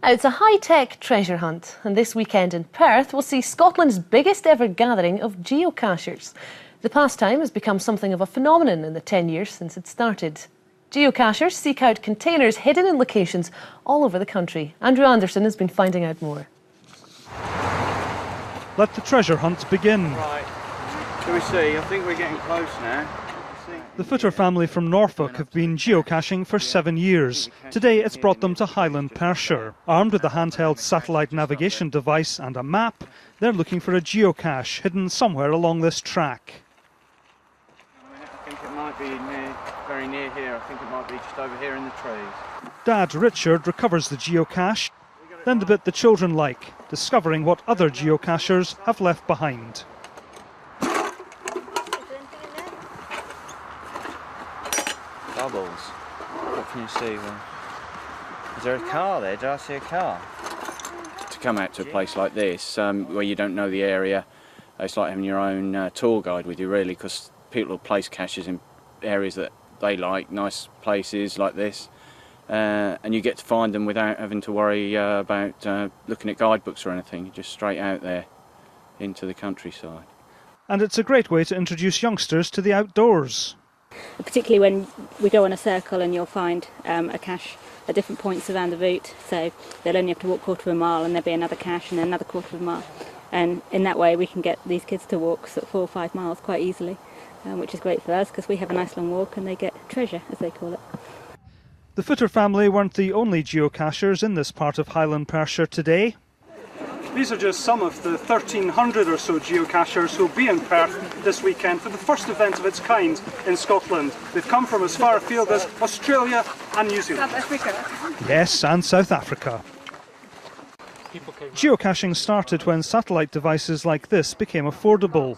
It's a high-tech treasure hunt, and this weekend in Perth we'll see Scotland's biggest ever gathering of geocachers. The pastime has become something of a phenomenon in the 10 years since it started. Geocachers seek out containers hidden in locations all over the country. Andrew Anderson has been finding out more. Let the treasure hunt begin. Right, can we see? I think we're getting close now. The Footer family from Norfolk have been geocaching for 7 years. Today it's brought them to Highland Perthshire. Armed with a handheld satellite navigation device and a map, they're looking for a geocache hidden somewhere along this track. I think it might be very near here. I think it might be just over here in the trees. Dad Richard recovers the geocache, then the bit the children like, discovering what other geocachers have left behind. Bubbles. What can you see? Is there a car there? Did I see a car? To come out to a place like this, where you don't know the area, it's like having your own tour guide with you, really, because people will place caches in areas that they like, nice places like this, and you get to find them without having to worry about looking at guidebooks or anything. You're just straight out there into the countryside. And it's a great way to introduce youngsters to the outdoors. Particularly when we go on a circle and you'll find a cache at different points around the route, so they'll only have to walk 1/4 of a mile and there'll be another cache and then another 1/4 of a mile, and in that way we can get these kids to walk sort of 4 or 5 miles quite easily, which is great for us because we have a nice long walk and they get treasure, as they call it. The Footer family weren't the only geocachers in this part of Highland Perthshire today. These are just some of the 1,300 or so geocachers who will be in Perth this weekend for the first event of its kind in Scotland. They've come from as far afield as Australia and New Zealand. South Africa. Yes, and South Africa. Geocaching started when satellite devices like this became affordable.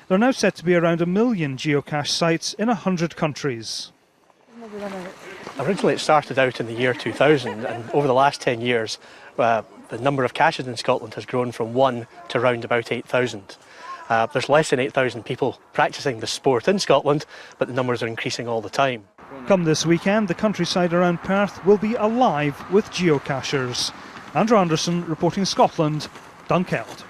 There are now said to be around 1 million geocache sites in 100 countries. Originally it started out in the year 2000, and over the last 10 years the number of caches in Scotland has grown from 1 to around about 8,000. There's less than 8,000 people practising the sport in Scotland, but the numbers are increasing all the time. Come this weekend, the countryside around Perth will be alive with geocachers. Andrew Anderson reporting Scotland, Dunkeld.